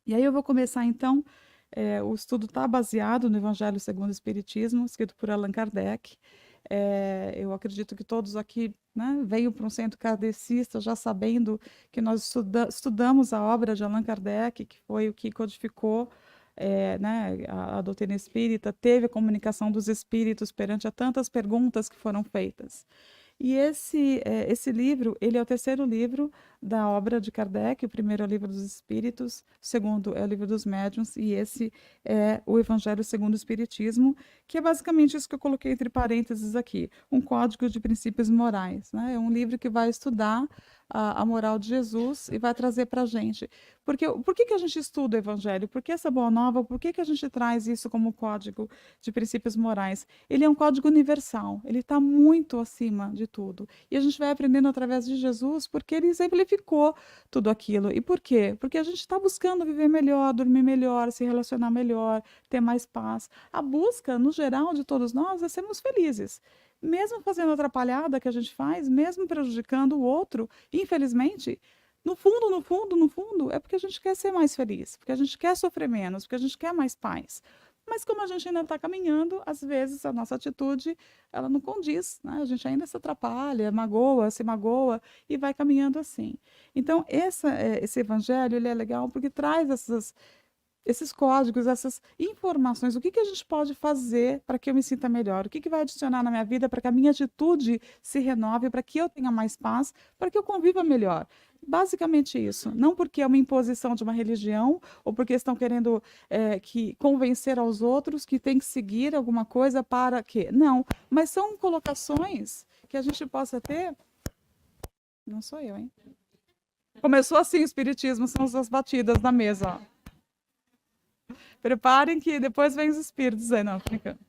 E aí eu vou começar então, o estudo está baseado no Evangelho segundo o Espiritismo, escrito por Allan Kardec. Eu acredito que todos aqui, né, veio para um centro kardecista já sabendo que nós estudamos a obra de Allan Kardec, que foi o que codificou, né, a doutrina espírita, teve a comunicação dos espíritos perante a tantas perguntas que foram feitas. E esse livro, ele é o terceiro livro da obra de Kardec. O primeiro é o Livro dos Espíritos, o segundo é o Livro dos Médiuns, e esse é o Evangelho segundo o Espiritismo, que é basicamente isso que eu coloquei entre parênteses aqui, um código de princípios morais, né? É um livro que vai estudar a moral de Jesus e vai trazer para a gente. Porque, por que que a gente estuda o Evangelho? Por que essa boa nova? Por que que a gente traz isso como código de princípios morais? Ele é um código universal, ele está muito acima de tudo. E a gente vai aprendendo através de Jesus porque ele exemplificou tudo aquilo. E por quê? Porque a gente está buscando viver melhor, dormir melhor, se relacionar melhor, ter mais paz. A busca, no geral, de todos nós é sermos felizes. Mesmo fazendo atrapalhada que a gente faz, mesmo prejudicando o outro, infelizmente, no fundo, no fundo, no fundo, é porque a gente quer ser mais feliz, porque a gente quer sofrer menos, porque a gente quer mais paz. Mas como a gente ainda está caminhando, às vezes a nossa atitude ela não condiz, né? A gente ainda se atrapalha, magoa, se magoa e vai caminhando assim. Então, esse evangelho ele é legal porque traz esses códigos, essas informações. O que que a gente pode fazer para que eu me sinta melhor? O que que vai adicionar na minha vida para que a minha atitude se renove, para que eu tenha mais paz, para que eu conviva melhor? Basicamente isso. Não porque é uma imposição de uma religião ou porque estão querendo que convencer aos outros que tem que seguir alguma coisa para quê? Não, mas são colocações que a gente possa ter. Não sou eu, hein? Começou assim o espiritismo, são as batidas na mesa, ó. Preparem que depois vem os espíritos aí, não, brincando.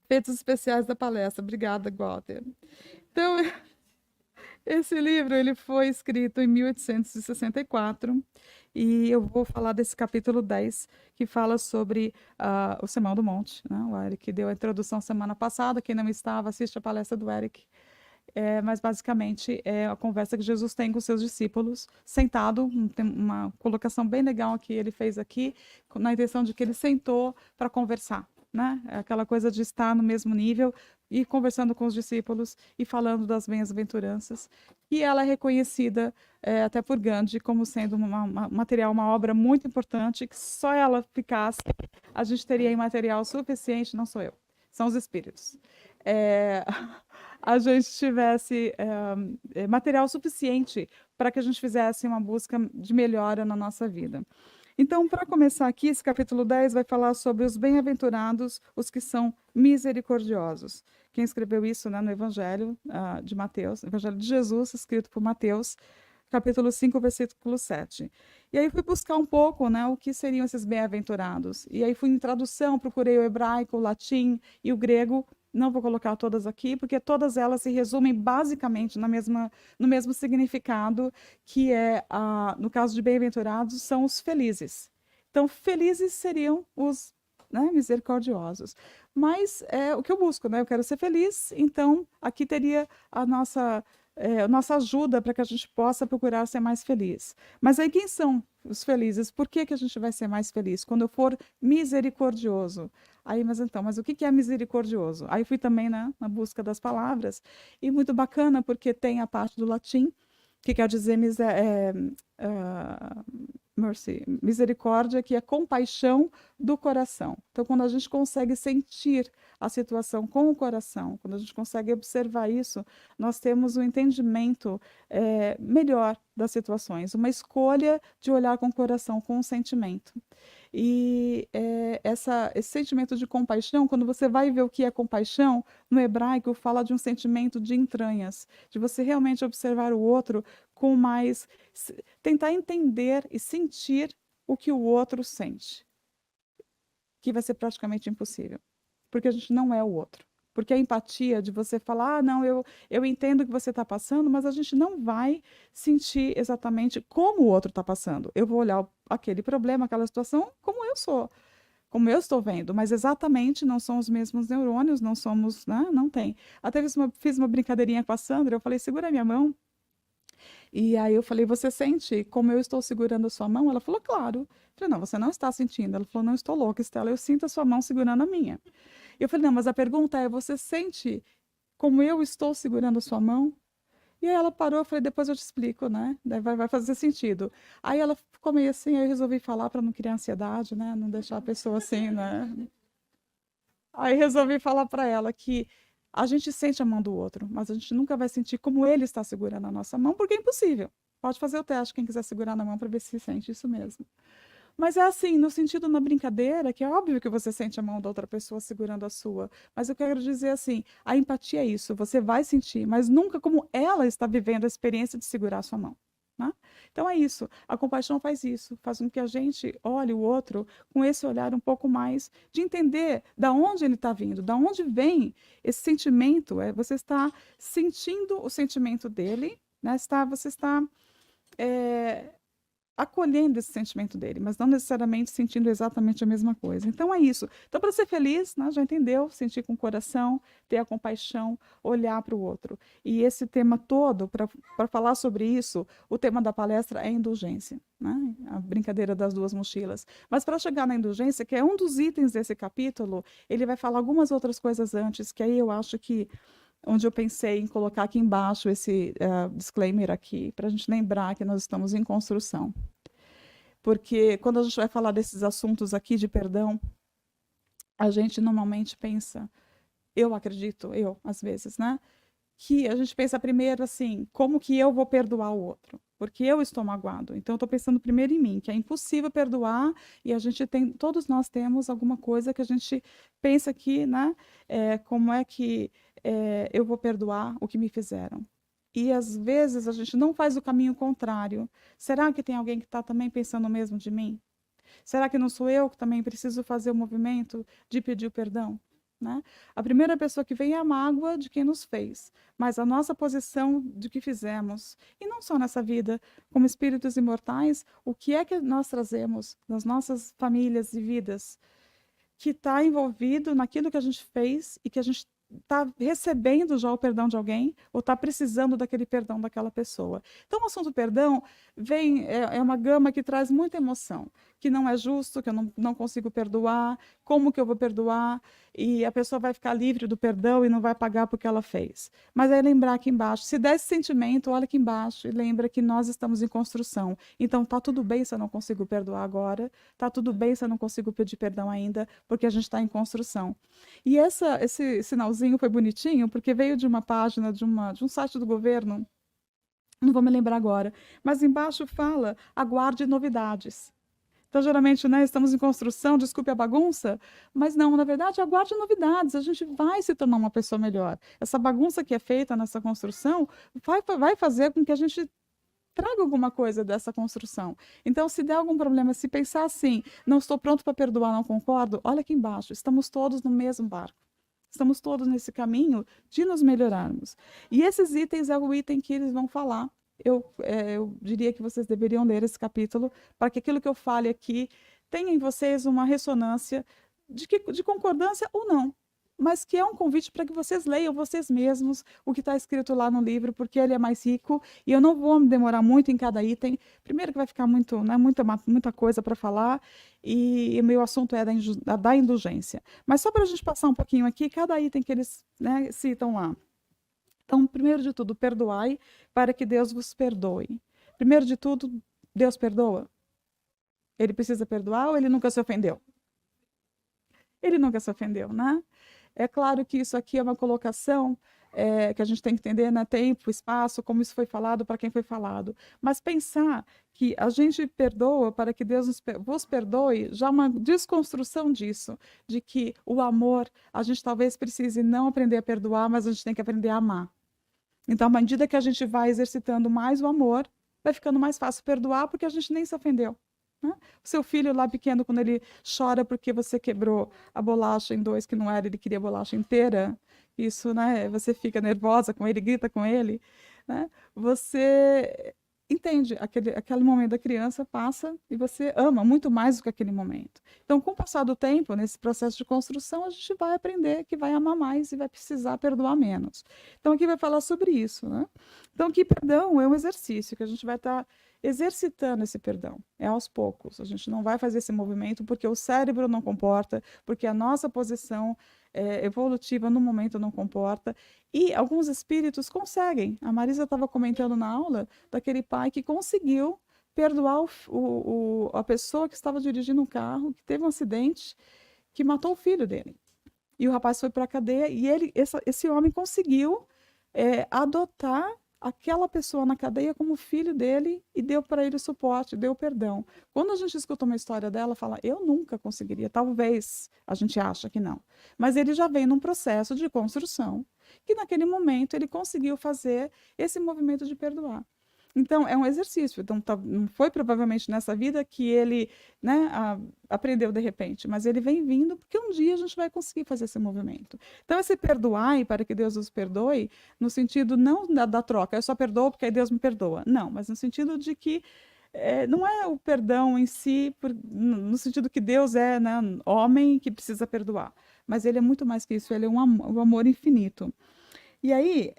Efeitos especiais da palestra. Obrigada, Walter. Então, esse livro ele foi escrito em 1864 e eu vou falar desse capítulo 10 que fala sobre o Sermão do Monte. Né? O Eric deu a introdução semana passada. Quem não estava, assiste a palestra do Eric. Mas basicamente é a conversa que Jesus tem com seus discípulos, sentado, tem uma colocação bem legal que ele fez aqui, na intenção de que ele sentou para conversar, né? É aquela coisa de estar no mesmo nível e conversando com os discípulos e falando das bem-aventuranças. E ela é reconhecida até por Gandhi como sendo material, uma obra muito importante, que só ela ficasse, a gente teria material suficiente, não sou eu, são os espíritos. É, a gente tivesse material suficiente para que a gente fizesse uma busca de melhora na nossa vida. Então, para começar aqui, esse capítulo 10 vai falar sobre os bem-aventurados, os que são misericordiosos. Quem escreveu isso, né, no Evangelho de Mateus, Evangelho de Jesus, escrito por Mateus, capítulo 5, versículo 7. E aí fui buscar um pouco, né, o que seriam esses bem-aventurados. E aí fui em tradução, procurei o hebraico, o latim e o grego. Não vou colocar todas aqui, porque todas elas se resumem basicamente no mesmo significado, que é, no caso de bem-aventurados, são os felizes. Então, felizes seriam os, né, misericordiosos. Mas é o que eu busco, né? Eu quero ser feliz, então aqui teria a nossa ajuda para que a gente possa procurar ser mais feliz. Mas aí quem são os felizes? Por que que a gente vai ser mais feliz? Quando eu for misericordioso. Aí, mas o que que é misericordioso? Aí fui também na busca das palavras, e muito bacana porque tem a parte do latim, que quer dizer mercy, misericórdia, que é compaixão do coração. Então, quando a gente consegue sentir a situação com o coração, quando a gente consegue observar isso, nós temos um entendimento melhor das situações, uma escolha de olhar com o coração, com o sentimento. E esse sentimento de compaixão, quando você vai ver o que é compaixão, no hebraico fala de um sentimento de entranhas, de você realmente observar o outro com mais. Tentar entender e sentir o que o outro sente, que vai ser praticamente impossível, porque a gente não é o outro. Porque a empatia de você falar, não, eu entendo o que você está passando, mas a gente não vai sentir exatamente como o outro está passando. Eu vou olhar aquele problema, aquela situação, como eu sou, como eu estou vendo, mas exatamente não são os mesmos neurônios, não somos, né? Não tem. Até fiz uma brincadeirinha com a Sandra, eu falei, segura a minha mão, E aí eu falei, você sente como eu estou segurando a sua mão? Ela falou, claro. Eu falei, não, você não está sentindo. Ela falou, não estou louca, Estela, eu sinto a sua mão segurando a minha. Eu falei, não, mas a pergunta é, você sente como eu estou segurando a sua mão? E aí ela parou, eu falei, depois eu te explico, né? Daí vai fazer sentido. Aí ela ficou meio assim, aí eu resolvi falar para não criar ansiedade, né? Não deixar a pessoa assim, né? Aí resolvi falar para ela que a gente sente a mão do outro, mas a gente nunca vai sentir como ele está segurando a nossa mão, porque é impossível. Pode fazer o teste, quem quiser segurar na mão, para ver se sente isso mesmo. Mas é assim, no sentido na brincadeira, que é óbvio que você sente a mão da outra pessoa segurando a sua. Mas eu quero dizer assim, a empatia é isso, você vai sentir, mas nunca como ela está vivendo a experiência de segurar a sua mão. Né? Então é isso, a compaixão faz isso, faz com que a gente olhe o outro com esse olhar um pouco mais de entender da onde ele está vindo, da onde vem esse sentimento. Você está sentindo o sentimento dele, né? Você está é, acolhendo esse sentimento dele, mas não necessariamente sentindo exatamente a mesma coisa. Então é isso. Então, para ser feliz, né, já entendeu? Sentir com o coração, ter a compaixão, olhar para o outro. E esse tema todo, para falar sobre isso, o tema da palestra é indulgência, né? A brincadeira das duas mochilas. Mas para chegar na indulgência, que é um dos itens desse capítulo, ele vai falar algumas outras coisas antes, que aí eu acho que onde eu pensei em colocar aqui embaixo esse disclaimer aqui, para a gente lembrar que nós estamos em construção. Porque quando a gente vai falar desses assuntos aqui de perdão, a gente normalmente pensa, eu acredito, eu, às vezes, né? Que a gente pensa primeiro assim, como que eu vou perdoar o outro? Porque eu estou magoado. Então, eu estou pensando primeiro em mim, que é impossível perdoar, e a gente tem, todos nós temos alguma coisa que a gente pensa que, né? Como é que eu vou perdoar o que me fizeram? E às vezes a gente não faz o caminho contrário. Será que tem alguém que está também pensando o mesmo de mim? Será que não sou eu que também preciso fazer o movimento de pedir o perdão? Né? A primeira pessoa que vem é a mágoa de quem nos fez, mas a nossa posição de que fizemos, e não só nessa vida, como espíritos imortais, o que é que nós trazemos nas nossas famílias e vidas que está envolvido naquilo que a gente fez e que a gente está recebendo já o perdão de alguém ou está precisando daquele perdão daquela pessoa. Então, o assunto perdão é uma gama que traz muita emoção, que não é justo, que eu não consigo perdoar, como que eu vou perdoar, e a pessoa vai ficar livre do perdão e não vai pagar porque ela fez. Mas aí lembrar aqui embaixo, se der esse sentimento, olha aqui embaixo e lembra que nós estamos em construção. Então, tá tudo bem se eu não consigo perdoar agora, tá tudo bem se eu não consigo pedir perdão ainda, porque a gente está em construção. E esse sinalzinho foi bonitinho, porque veio de uma página de um site do governo, não vou me lembrar agora, mas embaixo fala, aguarde novidades. Então, geralmente, né, estamos em construção, desculpe a bagunça, mas não, na verdade, aguarde novidades, a gente vai se tornar uma pessoa melhor. Essa bagunça que é feita nessa construção vai fazer com que a gente traga alguma coisa dessa construção. Então, se der algum problema, se pensar assim, não estou pronto para perdoar, não concordo, olha aqui embaixo, estamos todos no mesmo barco. Estamos todos nesse caminho de nos melhorarmos. E esses itens é o item que eles vão falar. Eu diria que vocês deveriam ler esse capítulo para que aquilo que eu fale aqui tenha em vocês uma ressonância de concordância ou não, mas que é um convite para que vocês leiam vocês mesmos o que está escrito lá no livro, porque ele é mais rico e eu não vou me demorar muito em cada item. Primeiro que vai ficar muito, né, muita coisa para falar e o meu assunto é da indulgência. Mas só para a gente passar um pouquinho aqui, cada item que eles, né, citam lá. Então, primeiro de tudo, perdoai para que Deus vos perdoe. Primeiro de tudo, Deus perdoa? Ele precisa perdoar ou ele nunca se ofendeu? Ele nunca se ofendeu, né? É claro que isso aqui é uma colocação que a gente tem que entender, né? Tempo, espaço, como isso foi falado, para quem foi falado. Mas pensar que a gente perdoa para que Deus vos perdoe, já é uma desconstrução disso, de que o amor, a gente talvez precise não aprender a perdoar, mas a gente tem que aprender a amar. Então, à medida que a gente vai exercitando mais o amor, vai ficando mais fácil perdoar, porque a gente nem se ofendeu. Né? O seu filho lá pequeno, quando ele chora porque você quebrou a bolacha em dois, que não era, ele queria a bolacha inteira, isso, né? Você fica nervosa com ele, grita com ele, né? Você entende, aquele momento da criança passa e você ama muito mais do que aquele momento. Então, com o passar do tempo, nesse processo de construção, a gente vai aprender que vai amar mais e vai precisar perdoar menos. Então, aqui vai falar sobre isso, né? Então, aqui, perdão é um exercício que a gente vai estar exercitando esse perdão. É aos poucos. A gente não vai fazer esse movimento porque o cérebro não comporta, porque a nossa posição evolutiva no momento não comporta. E alguns espíritos conseguem. A Marisa estava comentando na aula daquele pai que conseguiu perdoar a pessoa que estava dirigindo um carro, que teve um acidente, que matou o filho dele. E o rapaz foi para a cadeia e esse homem conseguiu adotar aquela pessoa na cadeia como filho dele e deu para ele o suporte, deu perdão. Quando a gente escuta uma história dela, fala, eu nunca conseguiria, talvez a gente acha que não. Mas ele já vem num processo de construção, que naquele momento ele conseguiu fazer esse movimento de perdoar. Então, é um exercício. Então, não foi provavelmente nessa vida que ele, né, aprendeu de repente, mas ele vem vindo porque um dia a gente vai conseguir fazer esse movimento. Então, esse perdoai para que Deus nos perdoe, no sentido não da troca, eu só perdoo porque aí Deus me perdoa. Não, mas no sentido de que não é o perdão em si, no sentido que Deus é, né, homem que precisa perdoar. Mas ele é muito mais que isso, ele é um amor infinito. E aí,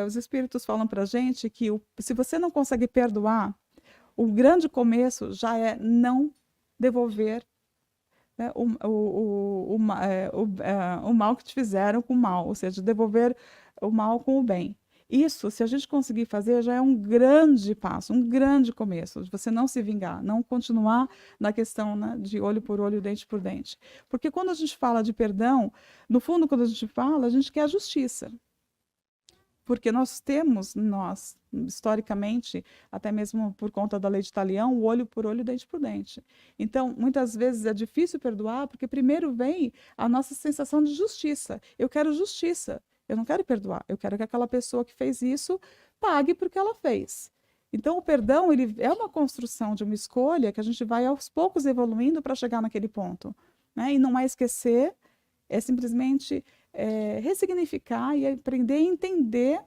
os espíritos falam para a gente que se você não consegue perdoar, o grande começo já é não devolver, né, o mal que te fizeram com o mal, ou seja, devolver o mal com o bem. Isso, se a gente conseguir fazer, já é um grande passo, um grande começo, de você não se vingar, não continuar na questão, né, de olho por olho, dente por dente. Porque quando a gente fala de perdão, no fundo, quando a gente fala, a gente quer a justiça. Porque nós, historicamente, até mesmo por conta da lei de Talião, o olho por olho, dente por dente. Então, muitas vezes é difícil perdoar, porque primeiro vem a nossa sensação de justiça. Eu quero justiça, eu não quero perdoar, eu quero que aquela pessoa que fez isso pague por que ela fez. Então, o perdão, ele é uma construção de uma escolha que a gente vai aos poucos evoluindo para chegar naquele ponto, né? E não é esquecer, é simplesmente ressignificar e aprender a entender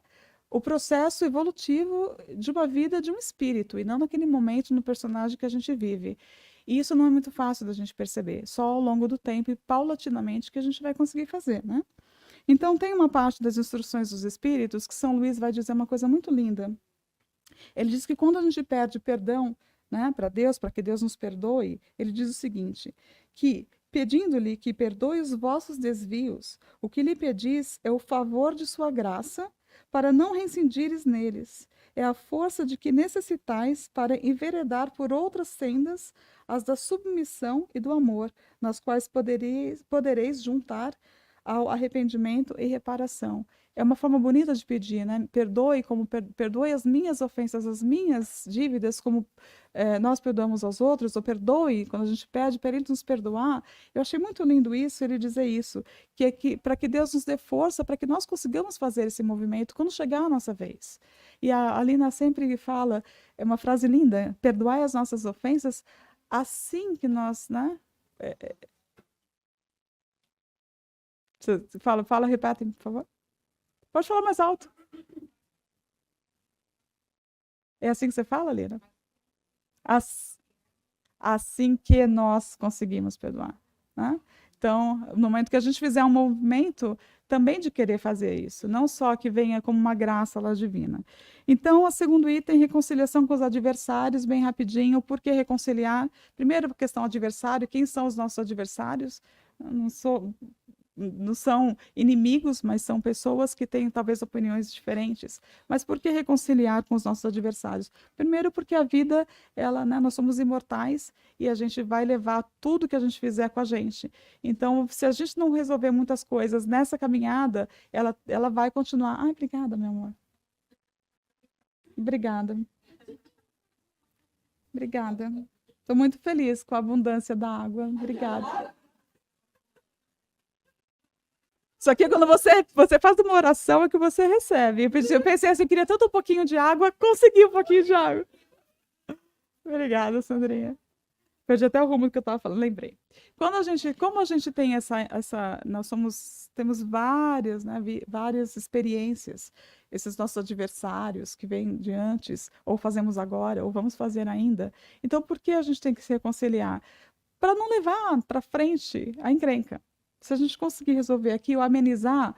o processo evolutivo de uma vida de um espírito, e não naquele momento no personagem que a gente vive. E isso não é muito fácil da gente perceber, só ao longo do tempo e paulatinamente que a gente vai conseguir fazer, né? Então, tem uma parte das instruções dos espíritos que São Luís vai dizer uma coisa muito linda. Ele diz que quando a gente pede perdão, né, para Deus, para que Deus nos perdoe, ele diz o seguinte, que pedindo-lhe que perdoe os vossos desvios, o que lhe pedis é o favor de sua graça, para não reincindires neles. É a força de que necessitais para enveredar por outras sendas, as da submissão e do amor, nas quais podereis juntar ao arrependimento e reparação. É uma forma bonita de pedir, né? Perdoe as minhas ofensas, as minhas dívidas, como nós perdoamos aos outros, ou perdoe, quando a gente pede para ele nos perdoar. Eu achei muito lindo isso, ele dizer isso, que para que Deus nos dê força, para que nós consigamos fazer esse movimento quando chegar a nossa vez. E a Alina sempre fala, é uma frase linda, perdoai as nossas ofensas assim que nós, né? Fala, repete, por favor. Pode falar mais alto. É assim que você fala, Lina? Assim que nós conseguimos perdoar, né? Então, no momento que a gente fizer um movimento também de querer fazer isso, não só que venha como uma graça lá divina. Então, o segundo item, reconciliação com os adversários, bem rapidinho. Por que reconciliar? Primeiro, a questão adversário, quem são os nossos adversários? Eu não são inimigos, mas são pessoas que têm talvez opiniões diferentes. Mas por que reconciliar com os nossos adversários? Primeiro, porque a vida, né, nós somos imortais e a gente vai levar tudo que a gente fizer com a gente. Então, se a gente não resolver muitas coisas nessa caminhada, ela vai continuar. Ai, obrigada, meu amor. Obrigada. Obrigada. Estou muito feliz com a abundância da água. Obrigada. Só que quando você faz uma oração, é que você recebe. Eu pensei assim, eu queria tanto um pouquinho de água, consegui um pouquinho de água. Obrigada, Sandrinha. Perdi até o rumo do que eu estava falando, lembrei. Como a gente tem temos várias, né, várias experiências, esses nossos adversários que vêm de antes, ou fazemos agora, ou vamos fazer ainda. Então, por que a gente tem que se reconciliar? Para não levar para frente a encrenca. Se a gente conseguir resolver aqui ou amenizar,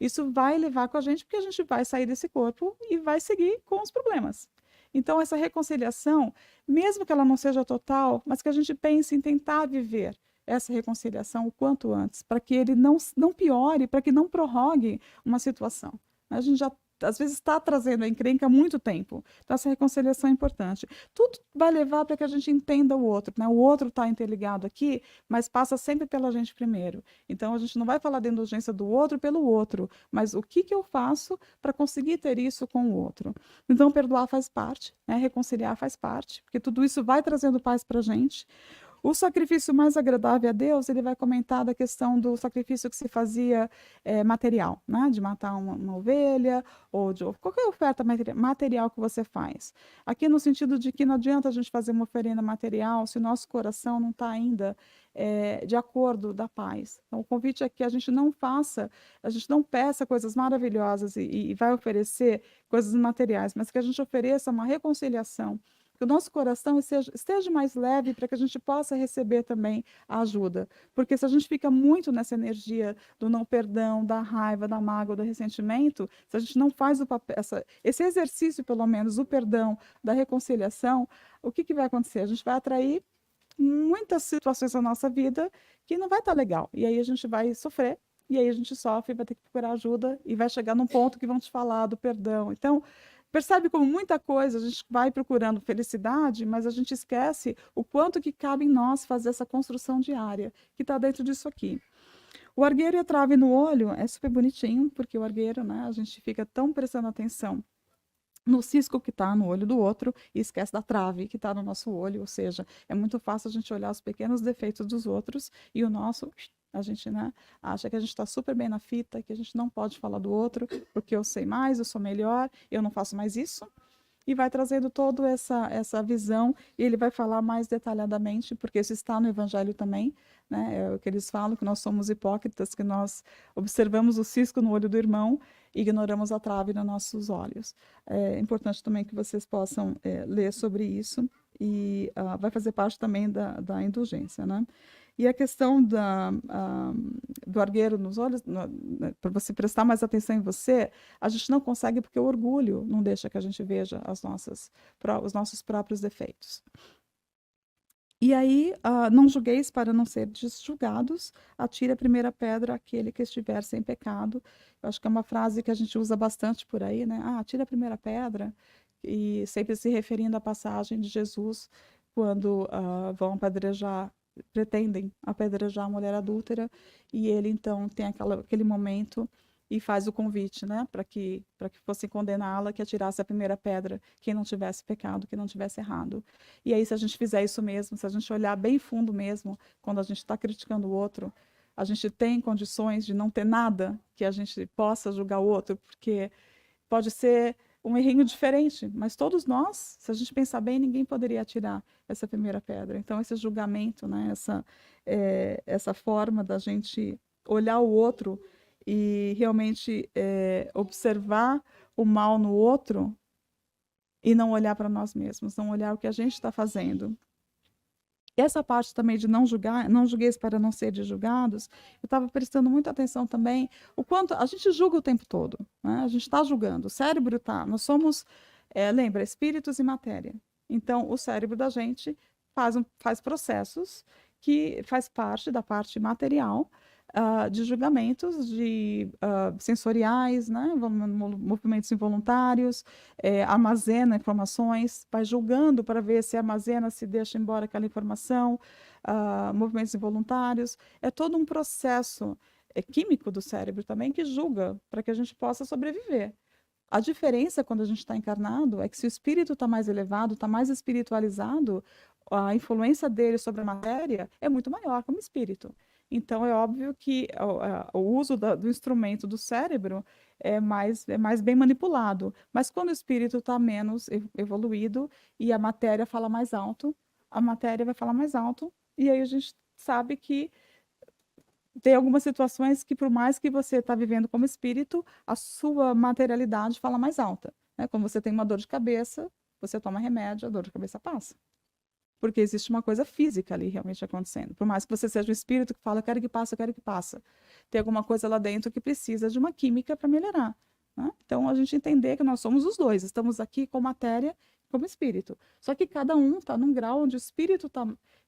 isso vai levar com a gente, porque a gente vai sair desse corpo e vai seguir com os problemas. Então, essa reconciliação, mesmo que ela não seja total, mas que a gente pense em tentar viver essa reconciliação o quanto antes, para que ele não piore, para que não prorrogue uma situação. A gente já, às vezes, está trazendo a encrenca há muito tempo. Então, essa reconciliação é importante. Tudo vai levar para que a gente entenda o outro, né? O outro está interligado aqui, mas passa sempre pela gente primeiro. Então, a gente não vai falar da indulgência do outro pelo outro, mas o que eu faço para conseguir ter isso com o outro. Então, perdoar faz parte, né? Reconciliar faz parte, porque tudo isso vai trazendo paz para a gente. O sacrifício mais agradável a Deus, ele vai comentar da questão do sacrifício que se fazia material, né? De matar uma ovelha, ou de qualquer oferta material que você faz. Aqui no sentido de que não adianta a gente fazer uma oferenda material se o nosso coração não está ainda de acordo da paz. Então, o convite é que a gente não faça, a gente não peça coisas maravilhosas e vai oferecer coisas materiais, mas que a gente ofereça uma reconciliação, que o nosso coração esteja mais leve para que a gente possa receber também a ajuda. Porque se a gente fica muito nessa energia do não perdão, da raiva, da mágoa, do ressentimento, se a gente não faz esse exercício, pelo menos, do perdão, da reconciliação, o que vai acontecer? A gente vai atrair muitas situações na nossa vida que não vai estar legal. E aí a gente vai sofrer, e aí a gente sofre, vai ter que procurar ajuda, e vai chegar num ponto que vão te falar do perdão. Então, percebe como muita coisa a gente vai procurando felicidade, mas a gente esquece o quanto que cabe em nós fazer essa construção diária, que está dentro disso aqui. O argueiro e a trave no olho é super bonitinho, porque o argueiro, né, a gente fica tão prestando atenção no cisco que está no olho do outro e esquece da trave que está no nosso olho, ou seja, é muito fácil a gente olhar os pequenos defeitos dos outros e o nosso, a gente, né, acha que a gente está super bem na fita, que a gente não pode falar do outro, porque eu sei mais, eu sou melhor, eu não faço mais isso. E vai trazendo toda essa visão, e ele vai falar mais detalhadamente, porque isso está no Evangelho também, né? É o que eles falam, que nós somos hipócritas, que nós observamos o cisco no olho do irmão e ignoramos a trave nos nossos olhos. É importante também que vocês possam ler sobre isso, e vai fazer parte também da indulgência, né? E a questão do argueiro nos olhos, para você prestar mais atenção em você, a gente não consegue porque o orgulho não deixa que a gente veja os nossos próprios defeitos. E aí, não julgueis para não ser julgados, atire a primeira pedra aquele que estiver sem pecado. Eu acho que é uma frase que a gente usa bastante por aí, né? Atire a primeira pedra, e sempre se referindo à passagem de Jesus, quando vão apedrejar, pretendem apedrejar a mulher adúltera, e ele então tem aquele momento e faz o convite, né, para que fosse condená-la, que atirasse a primeira pedra, quem não tivesse pecado, quem não tivesse errado. E aí, se a gente fizer isso mesmo, se a gente olhar bem fundo mesmo, quando a gente está criticando o outro, a gente tem condições de não ter nada que a gente possa julgar o outro, porque pode ser um errinho diferente, mas todos nós, se a gente pensar bem, ninguém poderia atirar essa primeira pedra. Então, esse julgamento, né, essa forma da gente olhar o outro e realmente observar o mal no outro e não olhar para nós mesmos, não olhar o que a gente está fazendo. Essa parte também de não julgar, não julgueis para não serem julgados, eu estava prestando muita atenção também o quanto a gente julga o tempo todo, né? A gente está julgando, o cérebro está, nós somos, lembra, espíritos e matéria. Então, o cérebro da gente faz processos que faz parte da parte material, de julgamentos sensoriais, né? Movimentos involuntários, armazena informações, vai julgando para ver se armazena, se deixa embora aquela informação, movimentos involuntários. É todo um processo químico do cérebro também que julga para que a gente possa sobreviver. A diferença quando a gente está encarnado é que se o espírito está mais elevado, está mais espiritualizado, a influência dele sobre a matéria é muito maior como espírito. Então, é óbvio que o uso do instrumento do cérebro é mais bem manipulado. Mas quando o espírito está menos evoluído e a matéria fala mais alto, a matéria vai falar mais alto, e aí a gente sabe que tem algumas situações que, por mais que você está vivendo como espírito, a sua materialidade fala mais alta, né? Quando você tem uma dor de cabeça, você toma remédio, a dor de cabeça passa. Porque existe uma coisa física ali realmente acontecendo. Por mais que você seja um espírito que fala, eu quero que passe, eu quero que passe. Tem alguma coisa lá dentro que precisa de uma química para melhorar, né? Então, a gente entender que nós somos os dois. Estamos aqui com matéria e como espírito. Só que cada um está num grau onde o espírito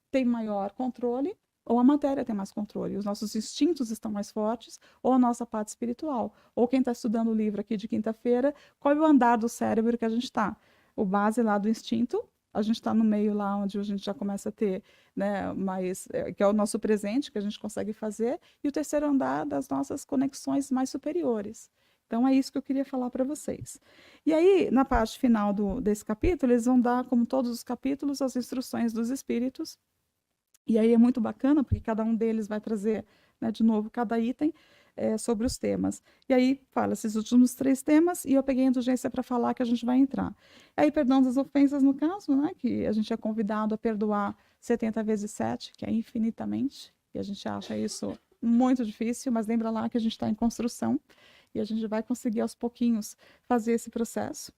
tem maior controle ou a matéria tem mais controle. Os nossos instintos estão mais fortes ou a nossa parte espiritual. Ou quem está estudando o livro aqui de quinta-feira, qual é o andar do cérebro que a gente está? O base lá do instinto, a gente está no meio lá onde a gente já começa a ter, né, mais, que é o nosso presente, que a gente consegue fazer, e o terceiro andar das nossas conexões mais superiores. Então, é isso que eu queria falar para vocês. E aí, na parte final desse capítulo, eles vão dar, como todos os capítulos, as instruções dos espíritos. E aí é muito bacana, porque cada um deles vai trazer, né, de novo, cada item sobre os temas. E aí fala esses últimos 3 temas, e eu peguei a indulgência para falar que a gente vai entrar. Aí, perdão das ofensas, no caso, né, que a gente é convidado a perdoar 70 vezes 7, que é infinitamente, e a gente acha isso muito difícil, mas lembra lá que a gente está em construção, e a gente vai conseguir aos pouquinhos fazer esse processo,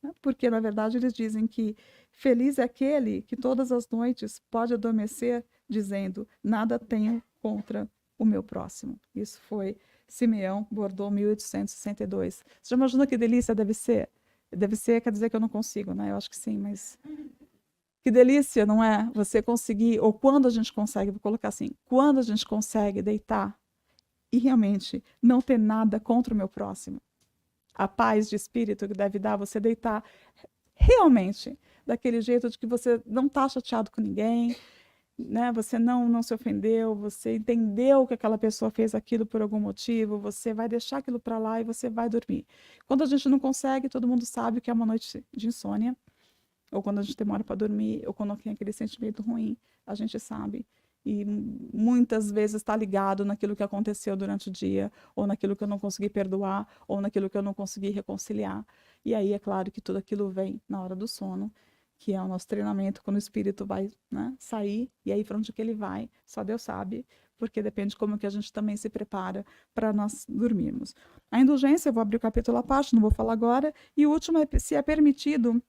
né? Porque, na verdade, eles dizem que feliz é aquele que todas as noites pode adormecer dizendo: nada tenho contra o meu próximo. Isso foi Simeão, Bordeaux, 1862. Você já imaginou que delícia deve ser? Deve ser, quer dizer que eu não consigo, né? Eu acho que sim, mas que delícia, não é? Você conseguir, ou quando a gente consegue, vou colocar assim, quando a gente consegue deitar e realmente não ter nada contra o meu próximo. A paz de espírito que deve dar você deitar realmente daquele jeito de que você não está chateado com ninguém, né? Você não se ofendeu, você entendeu que aquela pessoa fez aquilo por algum motivo, você vai deixar aquilo para lá e você vai dormir. Quando a gente não consegue, todo mundo sabe que é uma noite de insônia, ou quando a gente demora para dormir, ou quando tem aquele sentimento ruim, a gente sabe. E muitas vezes está ligado naquilo que aconteceu durante o dia, ou naquilo que eu não consegui perdoar, ou naquilo que eu não consegui reconciliar. E aí é claro que tudo aquilo vem na hora do sono, que é o nosso treinamento, quando o espírito vai, né, sair, e aí para onde que ele vai, só Deus sabe, porque depende de como que a gente também se prepara para nós dormirmos. A indulgência, eu vou abrir o capítulo à parte, não vou falar agora, e o último é se é permitido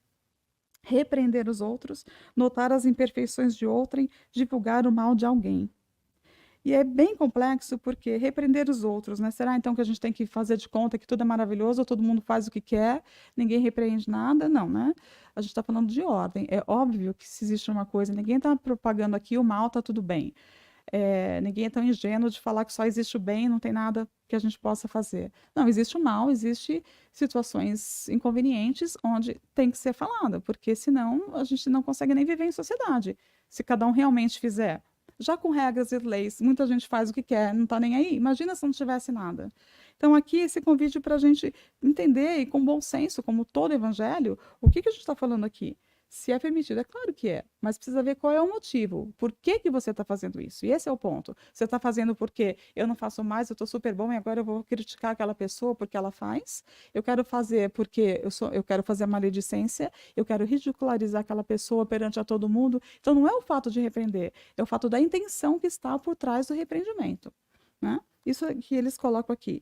repreender os outros, notar as imperfeições de outrem, divulgar o mal de alguém. E é bem complexo porque repreender os outros, né? Será então que a gente tem que fazer de conta que tudo é maravilhoso, todo mundo faz o que quer, ninguém repreende nada? Não, né? A gente está falando de ordem. É óbvio que se existe uma coisa, ninguém está propagando aqui o mal, está tudo bem. Ninguém é tão ingênuo de falar que só existe o bem e não tem nada que a gente possa fazer. Não, existe o mal, existe situações inconvenientes onde tem que ser falada, porque senão a gente não consegue nem viver em sociedade, se cada um realmente fizer. Já com regras e leis, muita gente faz o que quer, não está nem aí. Imagina se não tivesse nada. Então, aqui esse convite para a gente entender e com bom senso, como todo evangelho, o que a gente está falando aqui? Se é permitido, é claro que é, mas precisa ver qual é o motivo. Por que que você está fazendo isso? E esse é o ponto. Você está fazendo porque eu não faço mais, eu estou super bom e agora eu vou criticar aquela pessoa porque ela faz. Eu quero fazer porque eu quero fazer a maledicência, eu quero ridicularizar aquela pessoa perante a todo mundo. Então não é o fato de repreender, é o fato da intenção que está por trás do repreendimento, né? Isso que eles colocam aqui.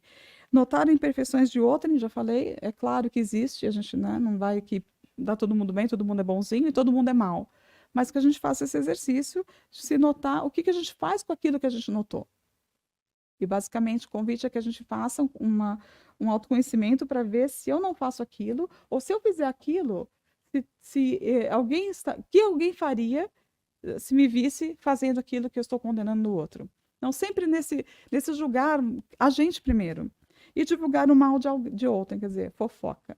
Notar imperfeições de outrem, já falei, é claro que existe, a gente, né, não vai aqui dá todo mundo bem, todo mundo é bonzinho e todo mundo é mal. Mas que a gente faça esse exercício de se notar o que a gente faz com aquilo que a gente notou. E basicamente o convite é que a gente faça um autoconhecimento para ver se eu não faço aquilo, ou se eu fizer aquilo, alguém que alguém faria se me visse fazendo aquilo que eu estou condenando no outro. Então, sempre nesse julgar a gente primeiro. E divulgar o mal de outrem, quer dizer, fofoca.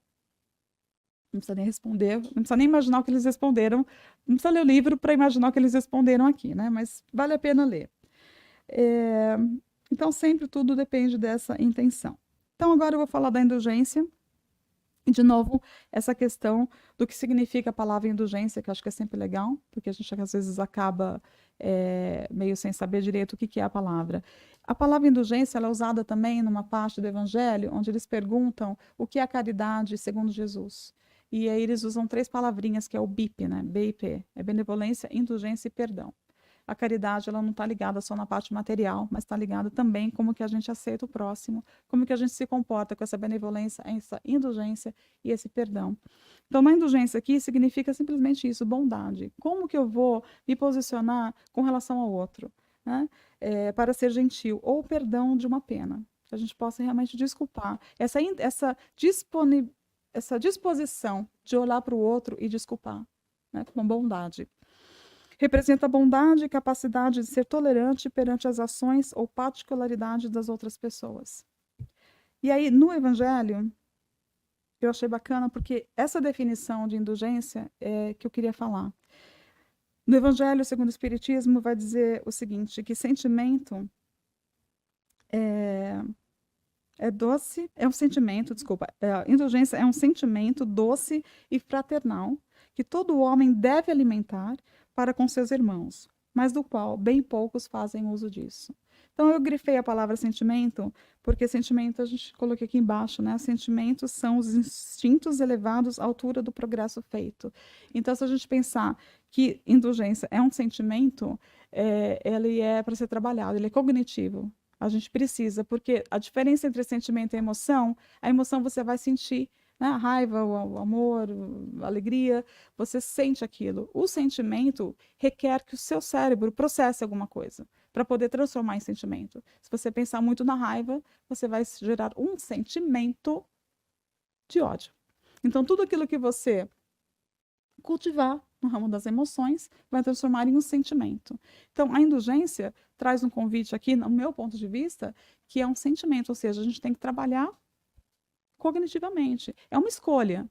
Não precisa nem responder, não precisa nem imaginar o que eles responderam, não precisa ler o livro para imaginar o que eles responderam aqui, né? Mas vale a pena ler. Então, sempre tudo depende dessa intenção. Então, agora eu vou falar da indulgência. E, de novo, essa questão do que significa a palavra indulgência, que eu acho que é sempre legal, porque a gente às vezes acaba meio sem saber direito o que é a palavra. A palavra indulgência ela é usada também numa parte do Evangelho, onde eles perguntam o que é a caridade segundo Jesus. E aí eles usam 3 palavrinhas, que é o BIP, né? BIP, é benevolência, indulgência e perdão. A caridade, ela não está ligada só na parte material, mas está ligada também como que a gente aceita o próximo, como que a gente se comporta com essa benevolência, essa indulgência e esse perdão. Então, na indulgência aqui significa simplesmente isso, bondade. Como que eu vou me posicionar com relação ao outro, né? Para ser gentil, ou perdão de uma pena, que a gente possa realmente desculpar. Essa disposição de olhar para o outro e desculpar, né? Com bondade. Representa a bondade e capacidade de ser tolerante perante as ações ou particularidades das outras pessoas. E aí, no Evangelho, eu achei bacana porque essa definição de indulgência é que eu queria falar. No Evangelho segundo o Espiritismo vai dizer o seguinte, que sentimento é doce, é um sentimento, desculpa, indulgência é um sentimento doce e fraternal que todo homem deve alimentar para com seus irmãos, mas do qual bem poucos fazem uso disso. Então, eu grifei a palavra sentimento, porque sentimento a gente coloquei aqui embaixo, né? Sentimentos são os instintos elevados à altura do progresso feito. Então, se a gente pensar que indulgência é um sentimento, ele é para ser trabalhado, ele é cognitivo. A gente precisa, porque a diferença entre sentimento e emoção, a emoção você vai sentir, né? A raiva, o amor, a alegria, você sente aquilo. O sentimento requer que o seu cérebro processe alguma coisa para poder transformar em sentimento. Se você pensar muito na raiva, você vai gerar um sentimento de ódio. Então, tudo aquilo que você cultivar no ramo das emoções vai transformar em um sentimento. Então, a indulgência traz um convite aqui, no meu ponto de vista, que é um sentimento, ou seja, a gente tem que trabalhar cognitivamente. É uma escolha,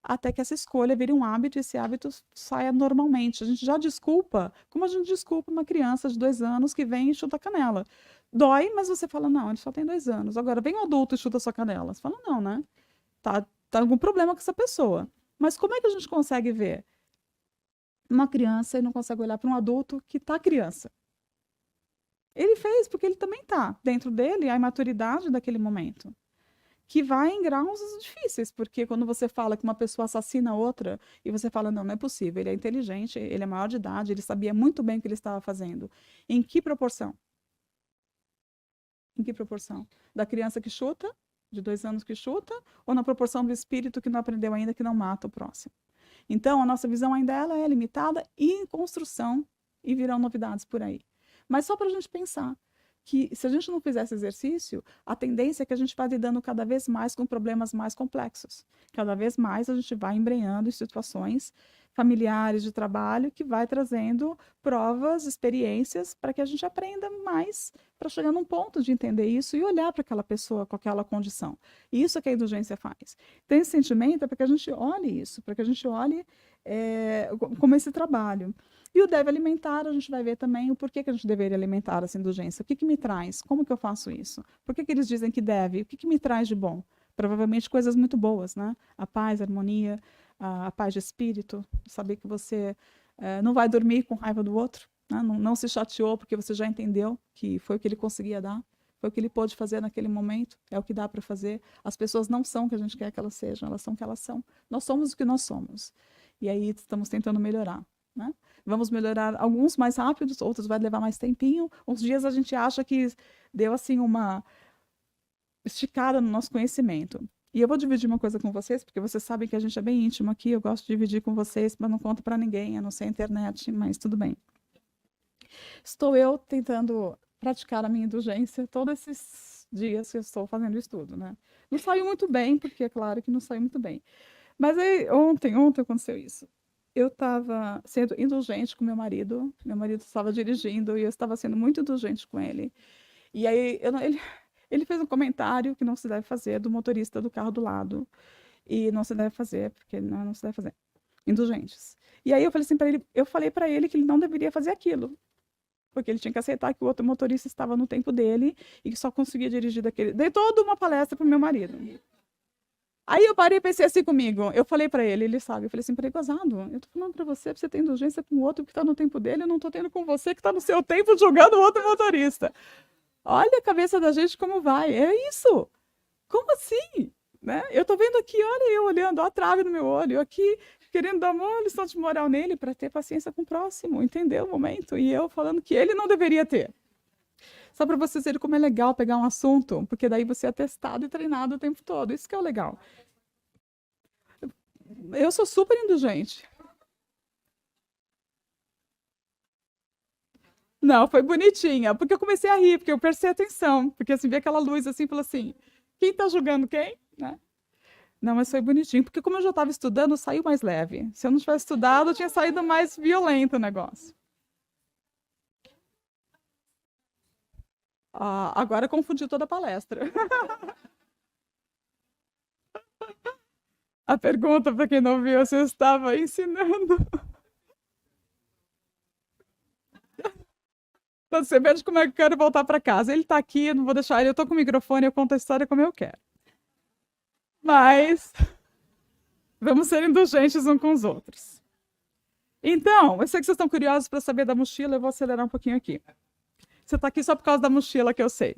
até que essa escolha vire um hábito e esse hábito saia normalmente. A gente já desculpa, como a gente desculpa uma criança de 2 anos que vem e chuta a canela. Dói, mas você fala, não, ele só tem 2 anos. Agora, vem um adulto e chuta a sua canela. Você fala, não, né? Tá algum problema com essa pessoa. Mas como é que a gente consegue ver uma criança e não consegue olhar para um adulto que está criança? Ele fez porque ele também está dentro dele a imaturidade daquele momento, que vai em graus difíceis, porque quando você fala que uma pessoa assassina outra e você fala, não, não é possível, ele é inteligente, ele é maior de idade, ele sabia muito bem o que ele estava fazendo. Em que proporção? Em que proporção? Da criança que chuta, de 2 anos que chuta, ou na proporção do espírito que não aprendeu ainda, que não mata o próximo? Então, a nossa visão ainda ela é limitada e em construção, e virão novidades por aí. Mas só para a gente pensar que, se a gente não fizer esse exercício, a tendência é que a gente vá lidando cada vez mais com problemas mais complexos. Cada vez mais a gente vai embrenhando em situações familiares de trabalho que vai trazendo provas, experiências, para que a gente aprenda mais, para chegar num ponto de entender isso e olhar para aquela pessoa com aquela condição. E isso é que a indulgência faz. Então, esse sentimento é para que a gente olhe isso, para que a gente olhe como esse trabalho. E o deve alimentar, a gente vai ver também o porquê que a gente deveria alimentar essa indulgência. O que que me traz? Como que eu faço isso? Por que que eles dizem que deve? O que que me traz de bom? Provavelmente coisas muito boas, né? A paz, a harmonia, a paz de espírito, saber que você não vai dormir com raiva do outro, né? Não se chateou porque você já entendeu que foi o que ele conseguia dar, foi o que ele pôde fazer naquele momento, é o que dá para fazer. As pessoas não são o que a gente quer que elas sejam, elas são o que elas são. Nós somos o que nós somos. E aí estamos tentando melhorar, né? Vamos melhorar alguns mais rápidos, outros vai levar mais tempinho. Uns dias a gente acha que deu assim uma esticada no nosso conhecimento. E eu vou dividir uma coisa com vocês, porque vocês sabem que a gente é bem íntimo aqui, eu gosto de dividir com vocês, mas não conto para ninguém, a não ser a internet, mas tudo bem. Estou eu tentando praticar a minha indulgência todos esses dias que eu estou fazendo o estudo, né? Não saiu muito bem, porque é claro que não saiu muito bem. Mas aí, ontem aconteceu isso. Eu estava sendo indulgente com meu marido estava dirigindo e eu estava sendo muito indulgente com ele. E aí ele fez um comentário que não se deve fazer do motorista do carro do lado. E não se deve fazer, porque não se deve fazer. Indulgentes. E aí eu falei assim para ele, eu falei para ele que ele não deveria fazer aquilo. Porque ele tinha que aceitar que o outro motorista estava no tempo dele e que só conseguia dirigir daquele. Dei toda uma palestra para o meu marido. Aí eu parei e pensei assim comigo. Eu falei para ele sabe. Eu falei assim, gozado, eu tô falando para você ter indulgência com o outro que está no tempo dele, eu não tô tendo com você que está no seu tempo julgando o outro motorista. Olha a cabeça da gente como vai. É isso. Como assim? né? Eu tô vendo aqui, olha eu olhando, ó, a trave no meu olho, eu aqui querendo dar uma lição de moral nele para ter paciência com o próximo, entender o momento, e eu falando que ele não deveria ter. Só para vocês verem como é legal pegar um assunto, porque daí você é testado e treinado o tempo todo. Isso que é o legal. Eu sou super indulgente. Não, foi bonitinha, porque eu comecei a rir, porque eu prestei atenção, porque assim, vi aquela luz assim, falou assim, quem tá julgando quem? Né? Não, mas foi bonitinho, porque como eu já estava estudando, saiu mais leve. Se eu não tivesse estudado, tinha saído mais violento o negócio. Ah, agora confundi toda a palestra. A pergunta, para quem não viu, se eu estava ensinando. Então, você veja como é que eu quero voltar para casa. Ele está aqui, eu não vou deixar ele, eu estou com o microfone, eu conto a história como eu quero. Mas vamos ser indulgentes uns com os outros. Então, eu sei que vocês estão curiosos para saber da mochila, eu vou acelerar um pouquinho aqui. Você está aqui só por causa da mochila que eu sei.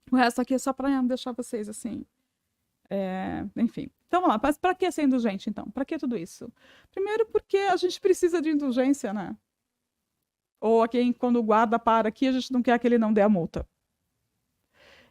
O resto aqui é só para deixar vocês assim. Enfim. Então vamos lá, mas para que ser indulgente então? Para que tudo isso? Primeiro porque a gente precisa de indulgência, né? Ou aqui, quando o guarda para aqui, a gente não quer que ele não dê a multa.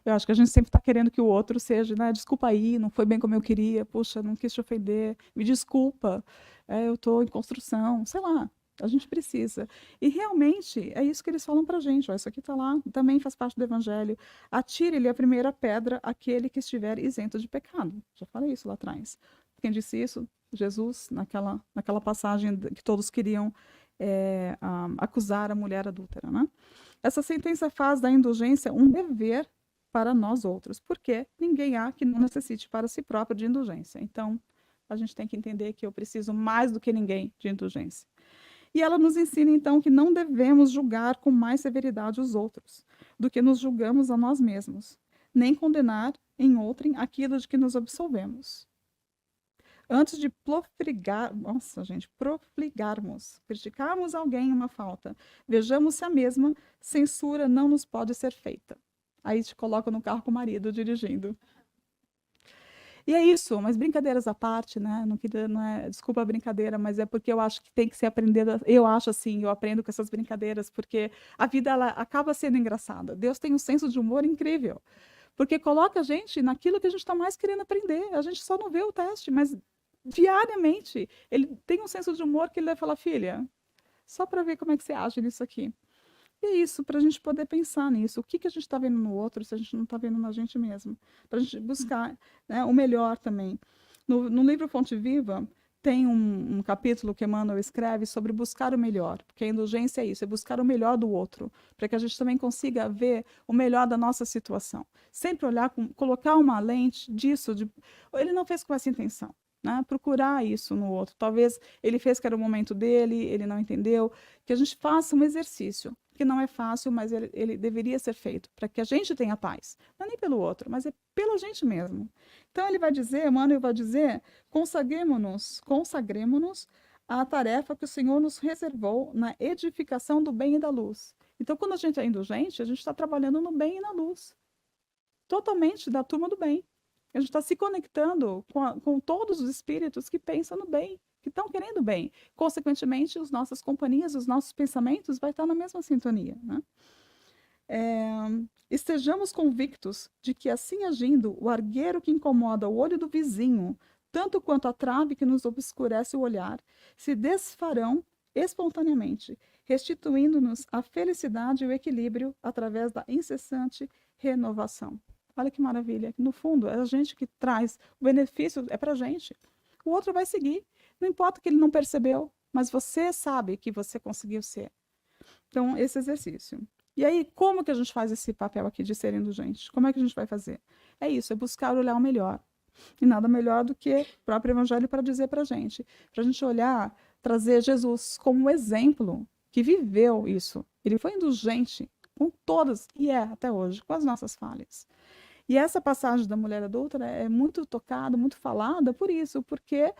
Eu acho que a gente sempre está querendo que o outro seja, né? Desculpa aí, não foi bem como eu queria, puxa, não quis te ofender, me desculpa, eu estou em construção, sei lá. A gente precisa. E realmente é isso que eles falam pra gente. Ó, isso aqui está lá, também faz parte do Evangelho. Atire-lhe a primeira pedra aquele que estiver isento de pecado. Já falei isso lá atrás. Quem disse isso? Jesus, naquela passagem que todos queriam acusar a mulher adúltera. Né? Essa sentença faz da indulgência um dever para nós outros, porque ninguém há que não necessite para si próprio de indulgência. Então, a gente tem que entender que eu preciso mais do que ninguém de indulgência. E ela nos ensina, então, que não devemos julgar com mais severidade os outros do que nos julgamos a nós mesmos, nem condenar em outrem aquilo de que nos absolvemos. Antes de profligarmos, criticarmos alguém uma falta, vejamos se a mesma censura não nos pode ser feita. Aí te coloca no carro com o marido dirigindo. E é isso, mas brincadeiras à parte, né? Não queria, não é, desculpa a brincadeira, mas é porque eu acho que tem que ser aprendida. Eu acho assim, eu aprendo com essas brincadeiras, porque a vida ela acaba sendo engraçada. Deus tem um senso de humor incrível, porque coloca a gente naquilo que a gente está mais querendo aprender. A gente só não vê o teste, mas diariamente ele tem um senso de humor que ele vai falar, filha, só para ver como é que você age nisso aqui. E é isso, para a gente poder pensar nisso. O que, que a gente está vendo no outro se a gente não está vendo na gente mesmo? Para a gente buscar, né, o melhor também. No livro Fonte Viva, tem um capítulo que Emmanuel escreve sobre buscar o melhor, porque a indulgência é isso, é buscar o melhor do outro, para que a gente também consiga ver o melhor da nossa situação. Sempre olhar, colocar uma lente disso, ele não fez com essa intenção. Né? Procurar isso no outro. Talvez ele fez que era o momento dele, ele não entendeu. Que a gente faça um exercício que não é fácil, mas ele deveria ser feito para que a gente tenha paz. Não é nem pelo outro, mas é pela gente mesmo. Então ele vai dizer, Emmanuel vai dizer, consagremos-nos à tarefa que o Senhor nos reservou na edificação do bem e da luz. Então, quando a gente é indulgente, a gente está trabalhando no bem e na luz. Totalmente da turma do bem. A gente está se conectando com todos os espíritos que pensam no bem, que estão querendo bem. Consequentemente, as nossas companhias, os nossos pensamentos vai estar na mesma sintonia. Né? Estejamos convictos de que, assim agindo, o argueiro que incomoda o olho do vizinho, tanto quanto a trave que nos obscurece o olhar, se desfarão espontaneamente, restituindo-nos a felicidade e o equilíbrio através da incessante renovação. Olha que maravilha. No fundo, é a gente que traz o benefício, é para a gente. O outro vai seguir. Não importa que ele não percebeu, mas você sabe que você conseguiu ser. Então, esse exercício. E aí, como que a gente faz esse papel aqui de ser indulgente? Como é que a gente vai fazer? É isso, é buscar olhar o melhor. E nada melhor do que o próprio Evangelho para dizer para a gente olhar, trazer Jesus como exemplo que viveu isso. Ele foi indulgente com todas, e é até hoje, com as nossas falhas. E essa passagem da mulher adúltera é muito tocada, muito falada por isso, porque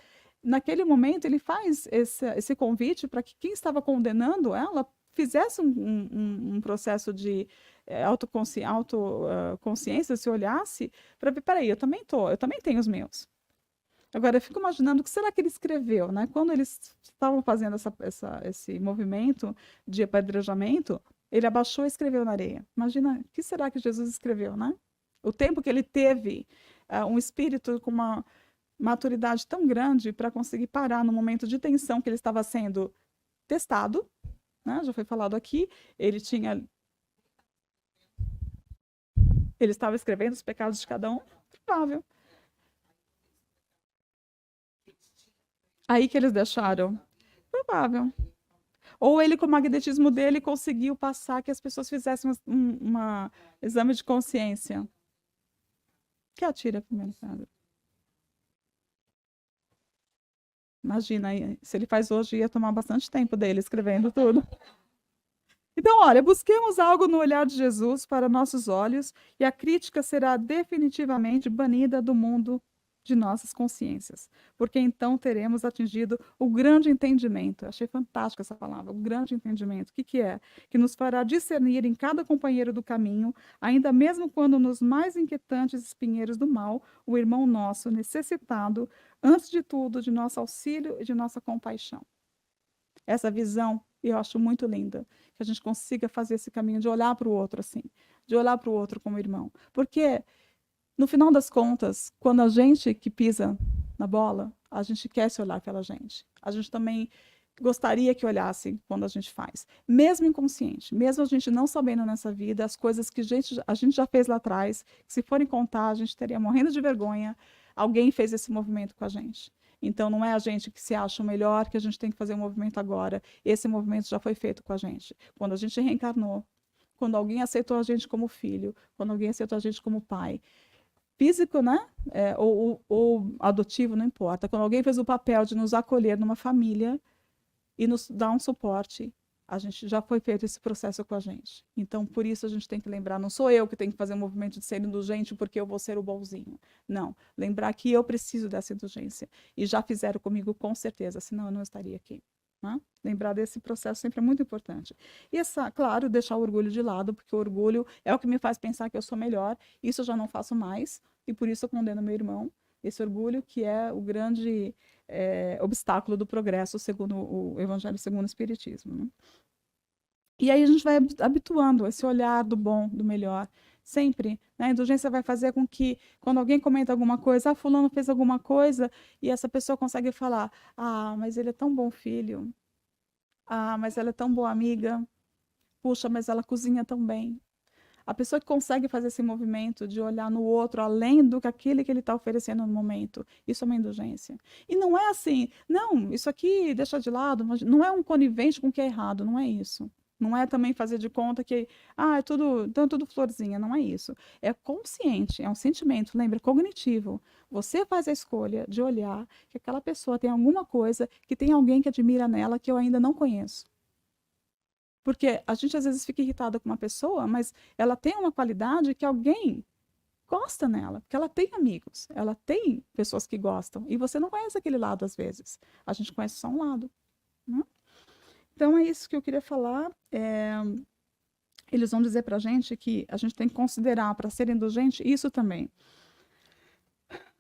naquele momento ele faz esse convite para que quem estava condenando ela fizesse um processo de autoconsciência, se olhasse para ver, peraí, eu também tenho os meus. Agora, eu fico imaginando o que será que ele escreveu, né? Quando eles estavam fazendo esse movimento de apedrejamento, ele abaixou e escreveu na areia. Imagina, o que será que Jesus escreveu, né? O tempo que ele teve um espírito com uma maturidade tão grande para conseguir parar no momento de tensão que ele estava sendo testado, né? Já foi falado aqui, ele estava escrevendo os pecados de cada um, provável. Aí que eles deixaram, provável. Ou ele, com o magnetismo dele, conseguiu passar que as pessoas fizessem uma exame de consciência. Que atira primeiro, cara. Imagina, se ele faz hoje, ia tomar bastante tempo dele escrevendo tudo. Então, olha, busquemos algo no olhar de Jesus para nossos olhos e a crítica será definitivamente banida do mundo de nossas consciências, porque então teremos atingido o grande entendimento. Eu achei fantástica essa palavra, o grande entendimento. O que que é? Que nos fará discernir em cada companheiro do caminho, ainda mesmo quando nos mais inquietantes espinheiros do mal, o irmão nosso necessitado, antes de tudo, de nosso auxílio e de nossa compaixão. Essa visão eu acho muito linda, que a gente consiga fazer esse caminho de olhar para o outro assim, de olhar para o outro como irmão. Porque, no final das contas, quando a gente que pisa na bola, a gente quer se olhar pela gente. A gente também gostaria que olhassem quando a gente faz. Mesmo inconsciente, mesmo a gente não sabendo nessa vida, as coisas que a gente já fez lá atrás, que se forem contar, a gente estaria morrendo de vergonha. Alguém fez esse movimento com a gente. Então, não é a gente que se acha o melhor que a gente tem que fazer o movimento agora. Esse movimento já foi feito com a gente. Quando a gente reencarnou, quando alguém aceitou a gente como filho, quando alguém aceitou a gente como pai, físico, né? Ou adotivo, não importa. Quando alguém fez o papel de nos acolher numa família e nos dar um suporte, a gente já foi feito esse processo com a gente. Então, por isso a gente tem que lembrar, não sou eu que tenho que fazer o movimento de ser indulgente porque eu vou ser o bonzinho. Não, lembrar que eu preciso dessa indulgência. E já fizeram comigo com certeza, senão eu não estaria aqui. Né? Lembrar desse processo sempre é muito importante. E, claro, deixar o orgulho de lado, porque o orgulho é o que me faz pensar que eu sou melhor. Isso eu já não faço mais, e por isso eu condeno meu irmão. Esse orgulho que é o grande obstáculo do progresso, segundo o Evangelho segundo o Espiritismo. Né? E aí a gente vai habituando esse olhar do bom, do melhor. Sempre. Né? A indulgência vai fazer com que, quando alguém comenta alguma coisa, fulano fez alguma coisa, e essa pessoa consegue falar, mas ele é tão bom filho. Mas ela é tão boa amiga. Puxa, mas ela cozinha tão bem. A pessoa que consegue fazer esse movimento de olhar no outro além do que aquele que ele está oferecendo no momento, isso é uma indulgência. E não é assim, não, isso aqui deixa de lado, não é um conivente com o que é errado, não é isso. Não é também fazer de conta que, então é tudo florzinha, não é isso. É consciente, é um sentimento, lembra, cognitivo. Você faz a escolha de olhar que aquela pessoa tem alguma coisa, que tem alguém que admira nela que eu ainda não conheço. Porque a gente às vezes fica irritada com uma pessoa, mas ela tem uma qualidade que alguém gosta nela, porque ela tem amigos, ela tem pessoas que gostam, e você não conhece aquele lado às vezes. A gente conhece só um lado. Né? Então é isso que eu queria falar. Eles vão dizer para a gente que a gente tem que considerar, para ser indulgente, isso também.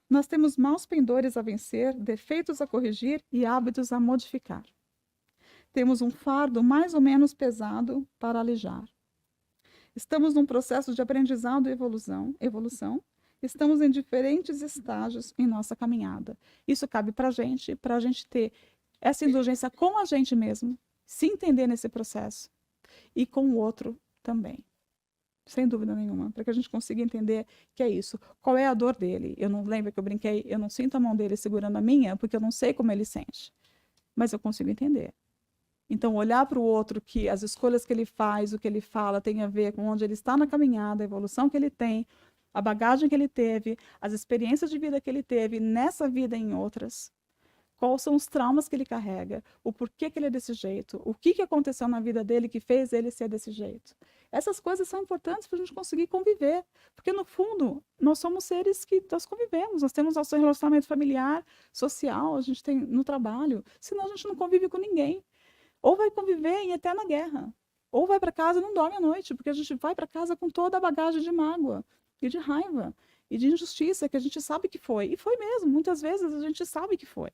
Nós temos maus pendores a vencer, defeitos a corrigir e hábitos a modificar. Temos um fardo mais ou menos pesado para alijar. Estamos num processo de aprendizado e evolução. Estamos em diferentes estágios em nossa caminhada. Isso cabe para a gente ter essa indulgência com a gente mesmo, se entender nesse processo, e com o outro também. Sem dúvida nenhuma, para que a gente consiga entender que é isso. Qual é a dor dele? Eu não lembro que eu brinquei, eu não sinto a mão dele segurando a minha, porque eu não sei como ele sente. Mas eu consigo entender. Então, olhar para o outro, que as escolhas que ele faz, o que ele fala, tem a ver com onde ele está na caminhada, a evolução que ele tem, a bagagem que ele teve, as experiências de vida que ele teve nessa vida e em outras. Quais são os traumas que ele carrega, o porquê que ele é desse jeito, o que aconteceu na vida dele que fez ele ser desse jeito. Essas coisas são importantes para a gente conseguir conviver, porque no fundo nós somos seres que nós convivemos, nós temos nosso relacionamento familiar, social, a gente tem no trabalho, senão a gente não convive com ninguém. Ou vai conviver em eterna guerra. Ou vai para casa e não dorme à noite, porque a gente vai para casa com toda a bagagem de mágoa e de raiva e de injustiça que a gente sabe que foi. E foi mesmo, muitas vezes a gente sabe que foi.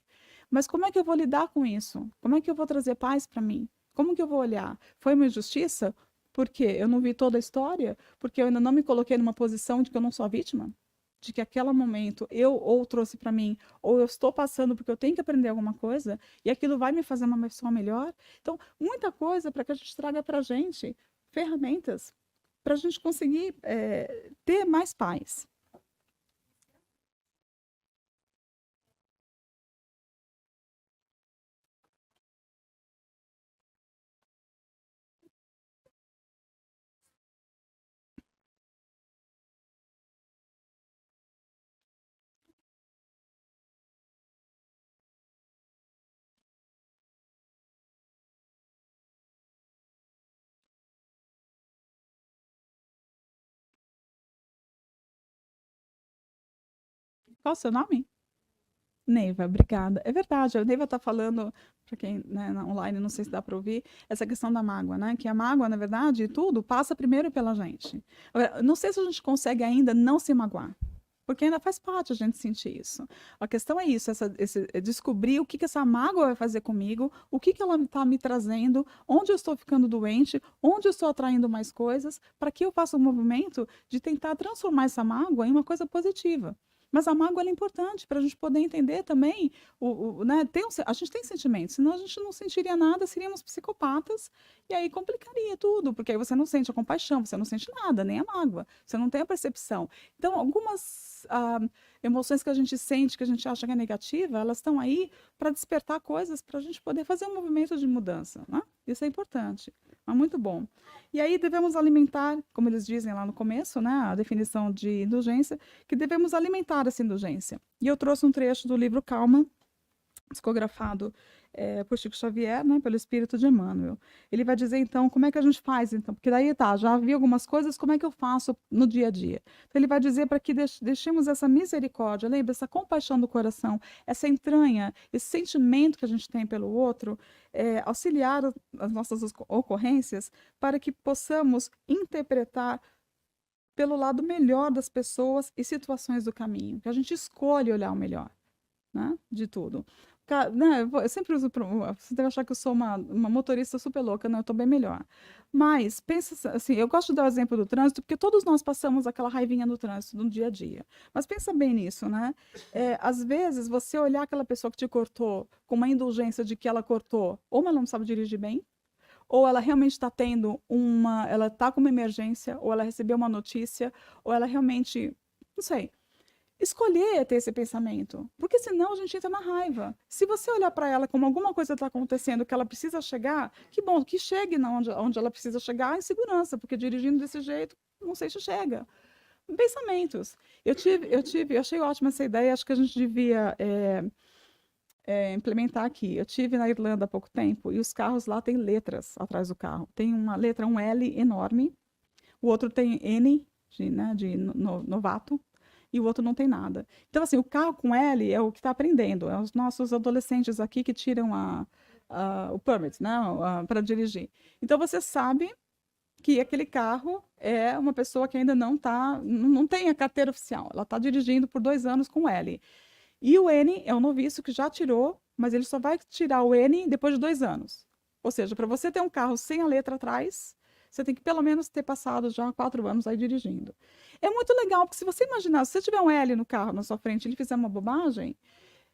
Mas como é que eu vou lidar com isso? Como é que eu vou trazer paz para mim? Como que eu vou olhar? Foi uma injustiça? Por quê? Eu não vi toda a história? Porque eu ainda não me coloquei numa posição de que eu não sou a vítima? De que aquele momento eu ou trouxe para mim, ou eu estou passando porque eu tenho que aprender alguma coisa, e aquilo vai me fazer uma pessoa melhor? Então, muita coisa para que a gente traga para a gente ferramentas para a gente conseguir ter mais paz. Qual o seu nome? Neiva, obrigada. É verdade, a Neiva está falando, para quem, né, online, não sei se dá para ouvir, essa questão da mágoa, né? Que a mágoa, na verdade, tudo passa primeiro pela gente. Agora, não sei se a gente consegue ainda não se magoar, porque ainda faz parte a gente sentir isso. A questão é isso, é descobrir o que que essa mágoa vai fazer comigo, o que que ela está me trazendo, onde eu estou ficando doente, onde eu estou atraindo mais coisas, para que eu faça um movimento de tentar transformar essa mágoa em uma coisa positiva. Mas a mágoa ela é importante para a gente poder entender também, né, a gente tem sentimentos, senão a gente não sentiria nada, seríamos psicopatas, e aí complicaria tudo, porque aí você não sente a compaixão, você não sente nada, nem a mágoa, você não tem a percepção. Então, algumas emoções que a gente sente, que a gente acha que é negativa, elas estão aí para despertar coisas para a gente poder fazer um movimento de mudança, né? Isso é importante, mas muito bom. E aí devemos alimentar, como eles dizem lá no começo, né, a definição de indulgência, que devemos alimentar essa indulgência. E eu trouxe um trecho do livro Calma, psicografado por Chico Xavier, né, pelo Espírito de Emmanuel. Ele vai dizer, então, como é que a gente faz, então? Porque daí, tá, já vi algumas coisas, como é que eu faço no dia a dia? Então, ele vai dizer para que deixemos essa misericórdia, lembra, essa compaixão do coração, essa entranha, esse sentimento que a gente tem pelo outro, auxiliar as nossas ocorrências para que possamos interpretar pelo lado melhor das pessoas e situações do caminho, que a gente escolhe olhar o melhor, né, de tudo. Né, eu sempre uso. Você deve achar que eu sou uma motorista super louca, não, eu estou bem melhor. Mas, pensa assim, eu gosto de dar o exemplo do trânsito, porque todos nós passamos aquela raivinha no trânsito, no dia a dia. Mas pensa bem nisso, né? Às vezes, você olhar aquela pessoa que te cortou com uma indulgência de que ela cortou, ou ela não sabe dirigir bem, ou ela realmente está tendo ela está com uma emergência, ou ela recebeu uma notícia, ou ela realmente, não sei, escolher ter esse pensamento, porque senão a gente entra na raiva. Se você olhar para ela como alguma coisa está acontecendo que ela precisa chegar, que bom, que chegue onde ela precisa chegar em segurança, porque dirigindo desse jeito, não sei se chega. Pensamentos. Eu achei ótima essa ideia, acho que a gente devia implementar aqui. Eu tive na Irlanda há pouco tempo e os carros lá têm letras atrás do carro. Tem uma letra, um L enorme, o outro tem N de novato, e o outro não tem nada. Então, assim, o carro com L é o que está aprendendo, é os nossos adolescentes aqui que tiram o permit, né, para dirigir. Então, você sabe que aquele carro é uma pessoa que ainda não tem a carteira oficial, ela está dirigindo por 2 anos com L. E o N é um noviço que já tirou, mas ele só vai tirar o N depois de 2 anos. Ou seja, para você ter um carro sem a letra atrás, você tem que pelo menos ter passado já 4 anos aí dirigindo. É muito legal, porque se você imaginar, se você tiver um L no carro na sua frente e ele fizer uma bobagem,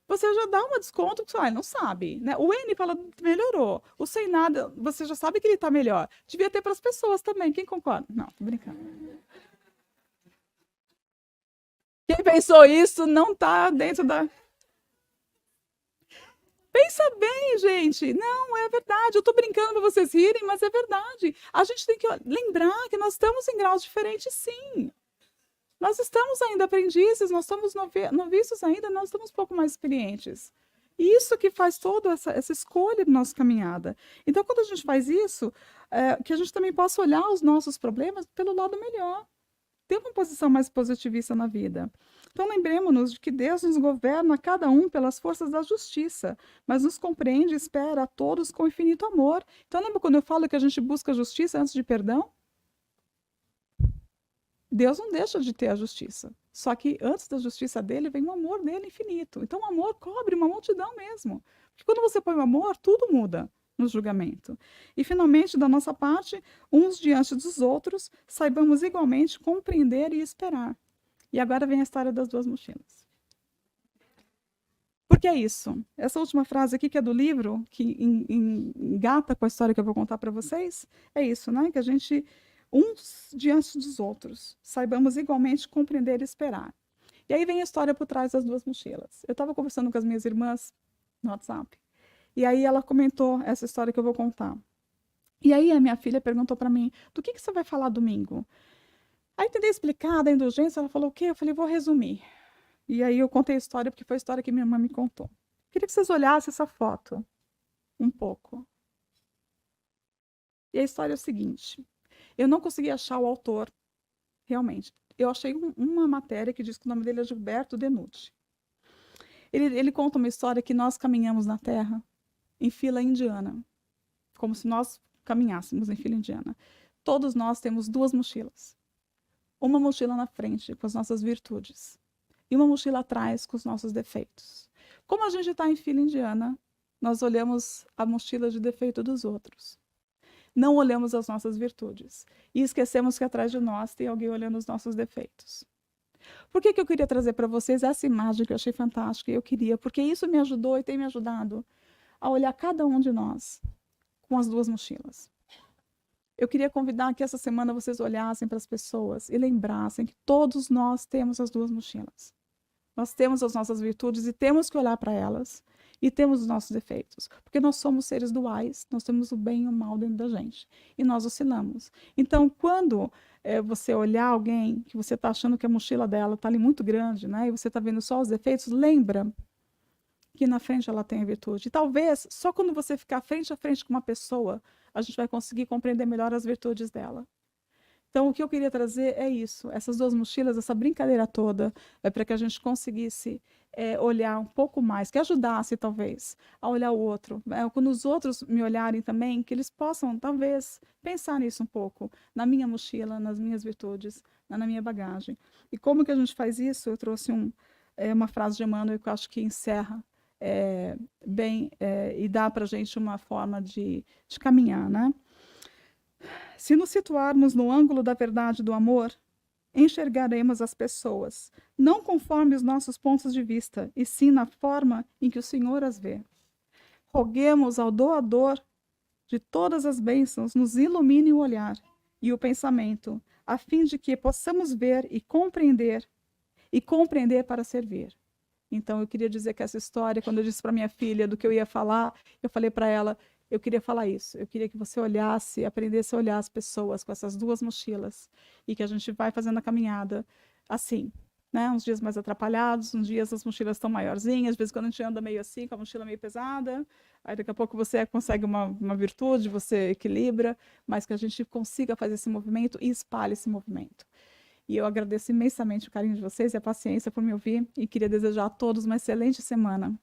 você já dá um desconto, porque ele não sabe, né? O N fala, melhorou. O sem nada, você já sabe que ele está melhor. Devia ter para as pessoas também, quem concorda? Não, tô brincando. Quem pensou isso não está dentro da. Pensa bem, gente. Não, é verdade. Eu tô brincando para vocês rirem, mas é verdade. A gente tem que lembrar que nós estamos em graus diferentes, sim. Nós estamos ainda aprendizes, nós estamos noviços ainda, nós estamos um pouco mais experientes. E isso que faz toda essa escolha da nossa caminhada. Então, quando a gente faz isso, que a gente também possa olhar os nossos problemas pelo lado melhor. Ter uma posição mais positivista na vida. Então, lembremos-nos de que Deus nos governa cada um pelas forças da justiça, mas nos compreende e espera a todos com infinito amor. Então, lembra quando eu falo que a gente busca justiça antes de perdão? Deus não deixa de ter a justiça. Só que antes da justiça dele vem o amor dele infinito. Então o amor cobre uma multidão mesmo. Porque quando você põe o amor, tudo muda no julgamento. E finalmente, da nossa parte, uns diante dos outros, saibamos igualmente compreender e esperar. E agora vem a história das duas mochilas. Porque é isso. Essa última frase aqui, que é do livro, que engata com a história que eu vou contar para vocês, é isso, né? Que a gente uns diante dos outros, saibamos igualmente compreender e esperar. E aí vem a história por trás das duas mochilas. Eu estava conversando com as minhas irmãs no WhatsApp, e aí ela comentou essa história que eu vou contar. E aí a minha filha perguntou para mim, do que você vai falar domingo? Aí tentei explicar da indulgência, ela falou o quê? Eu falei, vou resumir. E aí eu contei a história, porque foi a história que minha irmã me contou. Queria que vocês olhassem essa foto um pouco. E a história é o seguinte, eu não consegui achar o autor, realmente. Eu achei uma matéria que diz que o nome dele é Gilberto Denucci. Ele conta uma história que nós caminhamos na Terra em fila indiana, como se nós caminhássemos em fila indiana. Todos nós temos duas mochilas. Uma mochila na frente, com as nossas virtudes, e uma mochila atrás, com os nossos defeitos. Como a gente está em fila indiana, nós olhamos a mochila de defeito dos outros. Não olhamos as nossas virtudes. E esquecemos que atrás de nós tem alguém olhando os nossos defeitos. Por que eu queria trazer para vocês essa imagem que eu achei fantástica? Eu queria, porque isso me ajudou e tem me ajudado a olhar cada um de nós com as duas mochilas. Eu queria convidar que essa semana vocês olhassem para as pessoas e lembrassem que todos nós temos as duas mochilas. Nós temos as nossas virtudes e temos que olhar para elas. E temos os nossos defeitos, porque nós somos seres duais, nós temos o bem e o mal dentro da gente, e nós oscilamos. Então, quando você olhar alguém que você está achando que a mochila dela está ali muito grande, né, e você está vendo só os defeitos, lembra que na frente ela tem a virtude. E talvez, só quando você ficar frente a frente com uma pessoa, a gente vai conseguir compreender melhor as virtudes dela. Então, o que eu queria trazer é isso, essas duas mochilas, essa brincadeira toda, para que a gente conseguisse olhar um pouco mais, que ajudasse, talvez, a olhar o outro. Quando os outros me olharem também, que eles possam, talvez, pensar nisso um pouco, na minha mochila, nas minhas virtudes, na minha bagagem. E como que a gente faz isso? Eu trouxe uma frase de Emmanuel que eu acho que encerra bem e dá para a gente uma forma de caminhar, né? Se nos situarmos no ângulo da verdade do amor, enxergaremos as pessoas, não conforme os nossos pontos de vista, e sim na forma em que o Senhor as vê. Roguemos ao doador de todas as bênçãos nos ilumine o olhar e o pensamento, a fim de que possamos ver e compreender para servir. Então, eu queria dizer que essa história, quando eu disse para minha filha do que eu ia falar, eu falei para ela, eu queria falar isso. Eu queria que você olhasse, aprendesse a olhar as pessoas com essas duas mochilas e que a gente vai fazendo a caminhada assim, né? Uns dias mais atrapalhados, uns dias as mochilas estão maiorzinhas, às vezes quando a gente anda meio assim, com a mochila meio pesada, aí daqui a pouco você consegue uma virtude, você equilibra, mas que a gente consiga fazer esse movimento e espalhe esse movimento. E eu agradeço imensamente o carinho de vocês e a paciência por me ouvir e queria desejar a todos uma excelente semana.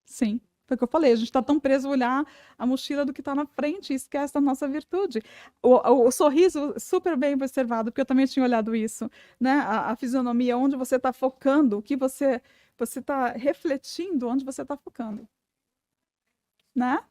Sim, foi o que eu falei, a gente está tão preso a olhar a mochila do que está na frente e esquece da nossa virtude. O sorriso, super bem observado, porque eu também tinha olhado isso, né? A fisionomia, onde você está focando, o que você está refletindo, onde você está focando, né?